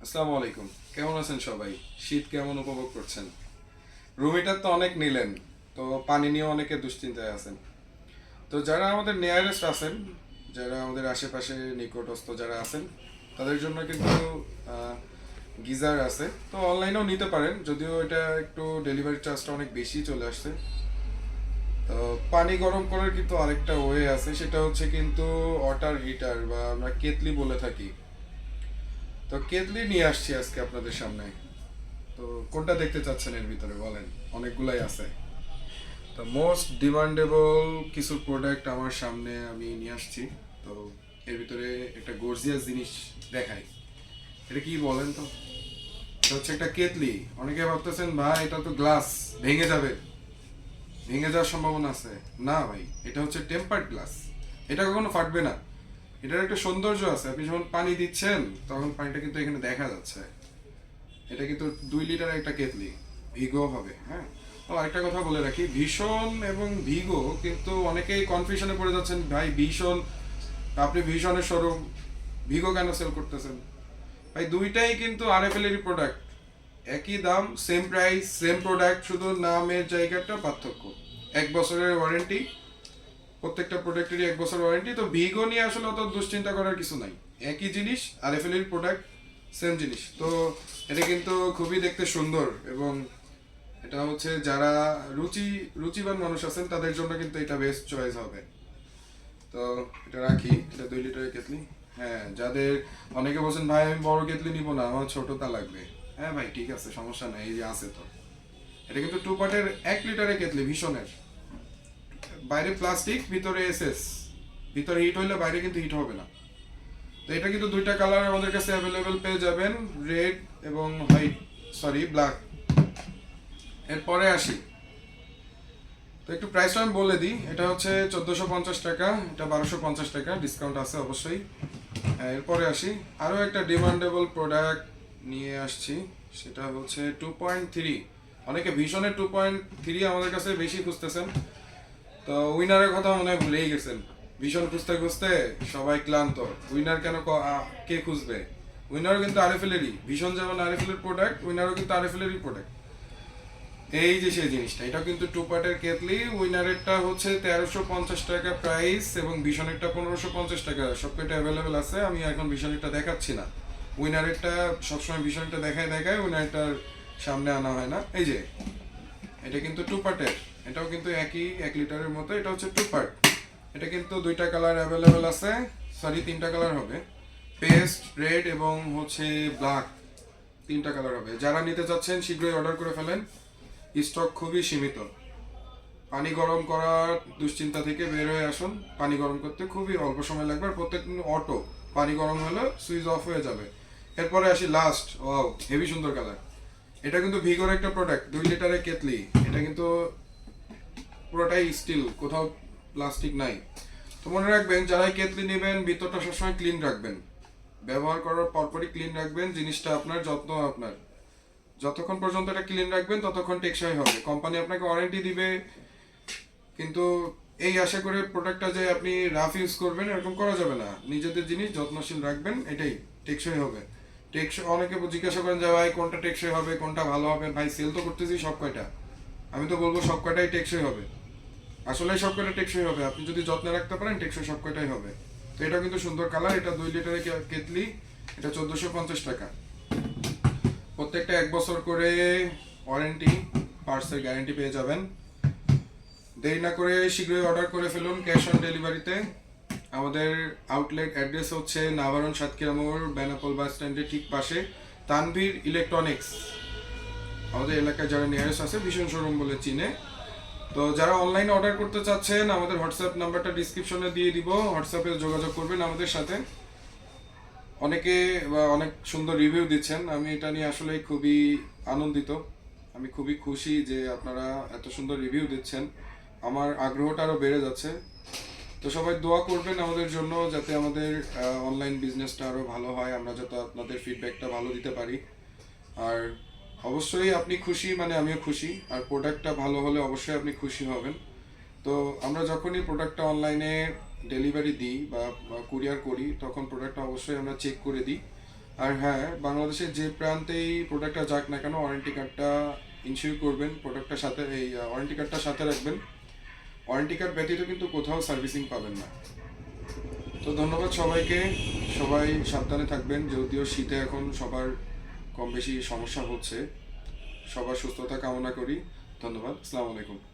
আসসালামু আলাইকুম। কেমন আছেন সবাই? শীত কেমন উপভোগ করছেন? রুম হিটার তো অনেক নিলেন, তো পানি নিয়ে অনেকে দুশ্চিন্তায় আছেন। তো যারা আমাদের নিয়ারেস্ট আছেন, যারা আমাদের আশেপাশে নিকটস্থ যারা আছেন, তাদের জন্য কিন্তু গিজার আছে। তো অনলাইনেও নিতে পারেন, যদিও এটা একটু ডেলিভারি চার্জটা অনেক বেশি চলে আসছে। তো পানি গরম করার কিন্তু আরেকটা ওয়ে আছে, সেটা হচ্ছে কিন্তু ওয়াটার হিটার বা আমরা কেতলি বলে থাকি। তো কেতলি নিয়ে আসছি আজকে আপনাদের সামনে। তো কোনটা দেখতে চাচ্ছেন এর ভিতরে বলেন? অনেকগুলাই আছে। তো মোস্ট ডিমান্ডেবল কিছু প্রোডাক্ট আমার সামনে আমি নিয়ে আসছি। তো এর ভিতরে একটা গর্জিয়াস জিনিস দেখাই। এটা কি বলেন তো? এটা হচ্ছে একটা কেতলি। অনেকে ভাবতেছেন ভাই এটা তো গ্লাস, ভেঙে যাবে, ভেঙে যাওয়ার সম্ভাবনা আছে। না ভাই, এটা হচ্ছে টেম্পার্ড গ্লাস। এটা কখনো ফাটবে না। এটার একটা সৌন্দর্য আছে, আপনি যখন পানি দিচ্ছেন তখন পানিটা কিন্তু এখানে দেখা যাচ্ছে। এটা কিন্তু 2 লিটারের একটা কেতলি, ভিগো হবে। হ্যাঁ, তো আরেকটা কথা বলে রাখি, ভীষণ এবং ভিগো কিন্তু অনেকেই কনফিউশনে পড়ে যাচ্ছেন, ভাই ভীষণ, আপনি ভীষণের শোরুম, ভিগো কেন সেল করতেছেন? ভাই দুইটাই কিন্তু আরএফএল এরই প্রোডাক্ট, একই দাম, সেম প্রাইস, সেম প্রোডাক্ট, শুধু নামের জায়গাটা পার্থক্য। 1 বছরের ওয়ারেন্টি, প্রত্যেকটা প্রোডাক্টেরই 1 বছর ওয়ারেন্টি। তো ভিগো নিয়ে আসলে অত দুশ্চিন্তা করার কিছু নাই, একই জিনিস, আরএফএল এর প্রোডাক্ট, সেম জিনিস। তো এটা কিন্তু খুবই দেখতে সুন্দর, এবং এটা হচ্ছে যারা রুচিবান মানুষ আছেন তাদের জন্য কিন্তু এটা বেস্ট চয়েস হবে। তো এটা রাখি, এটা 2 লিটারের কেতলি। হ্যাঁ, যাদের, অনেকে বলছেন ভাই আমি বড় কেতলি নিব না, আমার ছোটটা লাগবে। হ্যাঁ ভাই, ঠিক আছে, সমস্যা নাই, এই যে আছে তো। এটা কিন্তু 2 পার্টের 1 লিটারের কেতলি, ভীষণের। বাইরে প্লাস্টিক, ভিতরে এসএস। ভিতরে হিট হইলে বাইরে কিন্তু হিট হবে না। তো এটা কিন্তু দুইটা কালার আমাদের কাছে অ্যাভেলেবেল পেয়ে যাবেন, রেড এবং হোয়াইট, সরি ব্ল্যাক। এরপরে আসি, তো একটু প্রাইসটা আমি বলে দিই। এটা হচ্ছে 1450 টাকা, এটা 1250 টাকা, ডিসকাউন্ট আছে অবশ্যই। এরপরে আসি, আরও একটা ডিমান্ডেবল প্রোডাক্ট নিয়ে আসছি, সেটা হচ্ছে 2.3। অনেকে ভীষণের 2.3 আমাদের কাছে বেশি খুঁজতেছেন। তো উইনারের কথা মনে হয় ভুলেই গেছেন। ভীষণ খুঁজতে খুঁজতে সবাই ক্লান্ত। উইনার কেন কে খুঁজবে? উইনারও কিন্তু আরএফএলেরই, ভীষণ যেমন আরএফএলের প্রোডাক্ট, উইনারও কিন্তু আরএফএলেরই প্রোডাক্ট। এই যে সেই জিনিসটা, এটা কিন্তু 2 পার্টের কেতলি। উইনারেরটা হচ্ছে 1350 টাকা প্রাইস, এবং ভীষণেরটা 1550 টাকা। সবকটা অ্যাভেলেবেল আছে, আমি এখন ভীষণেরটা দেখাচ্ছি না। উইনারেরটা সবসময় ভীষণটা দেখায় দেখায় উইনারটার সামনে আনা হয় না। এই যে এটা কিন্তু 2 পার্টের, এটাও কিন্তু একই 1 লিটারের মতো, এটা হচ্ছে 2 পার্ট। এটা কিন্তু দুইটা কালার অ্যাভেলেবেল আছে, সরি তিনটা কালার হবে, পেস্ট, রেড এবং হচ্ছে ব্ল্যাক, তিনটা কালার হবে। যারা নিতে চাচ্ছেন শীঘ্রই অর্ডার করে ফেলেন, স্টক খুবই সীমিত। পানি গরম করার দুশ্চিন্তা থেকে বের হয়ে আসুন। পানি গরম করতে খুবই অল্প সময় লাগবে, আর প্রত্যেক অটো, পানি গরম হলে সুইচ অফ হয়ে যাবে। এরপরে আসি লাস্ট, ওয়াও হেভি সুন্দর কালার। এটা কিন্তু ভিগোর একটা প্রোডাক্ট, 2 লিটারের কেতলি। এটা কিন্তু পুরোটাই স্টিল, কোথাও প্লাস্টিক নাই। তো মনে রাখবেন, যারা কেতলি নেবেন ভিতরটা সবসময় ক্লিন রাখবেন, ব্যবহার করার পরপরই ক্লিন রাখবেন। জিনিসটা আপনার, যত্ন আপনার। যতক্ষণ পর্যন্ত এটা ক্লিন রাখবেন ততক্ষণ টেকসই হবে। কোম্পানি আপনাকে ওয়ারেন্টি দিবে, কিন্তু এই আশা করে প্রোডাক্টটা যে আপনি রাফ ইউজ করবেন এরকম করা যাবে না। নিজেদের জিনিস যত্নশীল রাখবেন, এটাই টেকসই হবে। টেকসই, অনেকে জিজ্ঞাসা করেন যে ভাই কোনটা টেকসই হবে, কোনটা ভালো হবে। ভাই সেল তো করতেছি সব কয়টা, আমি তো বলবো সব কয়টাই টেকসই হবে। আসলে সব কয়টা টেকসই হবে, আপনি যদি যত্নে রাখতে পারেন টেকসই সব কয়টাই হবে। তো এটাও কিন্তু সুন্দর কালার, এটা 2 লিটারের কেতলি, এটা 1450 টাকা। প্রত্যেকটা 1 বছর করে ওয়ারেন্টি, পার্টসের গ্যারেন্টি পেয়ে যাবেন। দেরি না করে শীঘ্রই অর্ডার করে ফেলুন ক্যাশ অন ডেলিভারিতে। আমাদের আউটলেট অ্যাড্রেস হচ্ছে নাভারন সাতক্ষীরা মোড়, বেনাপোল বাস স্ট্যান্ডের ঠিক পাশে, তানভীর ইলেকট্রনিক্স। আমাদের এলাকায় যারা নিয়ারেস্ট আছে ভীষণ শোরুম বলে চিনে। তো যারা অনলাইনে অর্ডার করতে চাচ্ছেন, আমাদের হোয়াটসঅ্যাপ নাম্বারটা ডিসক্রিপশনে দিয়ে দিব, হোয়াটসঅ্যাপে যোগাযোগ করবেন আমাদের সাথে। অনেকে অনেক সুন্দর রিভিউ দিচ্ছেন, আমি এটা নিয়ে আসলে খুবই আনন্দিত। আমি খুবই খুশি যে আপনারা এত সুন্দর রিভিউ দিচ্ছেন, আমার আগ্রহটা আরও বেড়ে যাচ্ছে। তো সবাই দোয়া করবেন আমাদের জন্য, যাতে আমাদের অনলাইন বিজনেসটা আরও ভালো হয়, আমরা যাতে আপনাদের ফিডব্যাকটা ভালো দিতে পারি। আর অবশ্যই আপনি খুশি মানে আমিও খুশি, আর প্রোডাক্টটা ভালো হলে অবশ্যই আপনি খুশি হবেন। তো আমরা যখনই প্রোডাক্টটা অনলাইনে ডেলিভারি দিই বা কুরিয়ার করি, তখন প্রোডাক্টটা অবশ্যই আমরা চেক করে দিই। আর হ্যাঁ, বাংলাদেশের যে প্রান্তেই প্রোডাক্টটা যাক না কেন, ওয়ারেন্টি কার্ডটা ইনশিওর করবেন, প্রোডাক্টটার সাথে এই ওয়ারেন্টি কার্ডটা সাথে রাখবেন। ওয়ারেন্টি কার্ড ব্যতীত কিন্তু কোথাও সার্ভিসিং পাবেন না। তো ধন্যবাদ সবাইকে, সবাই সাবধানে থাকবেন, যদিও শীতে এখন সবার কম বেশি সমস্যা হচ্ছে। সবার সুস্থতা কামনা করি। ধন্যবাদ, আসসালামু আলাইকুম।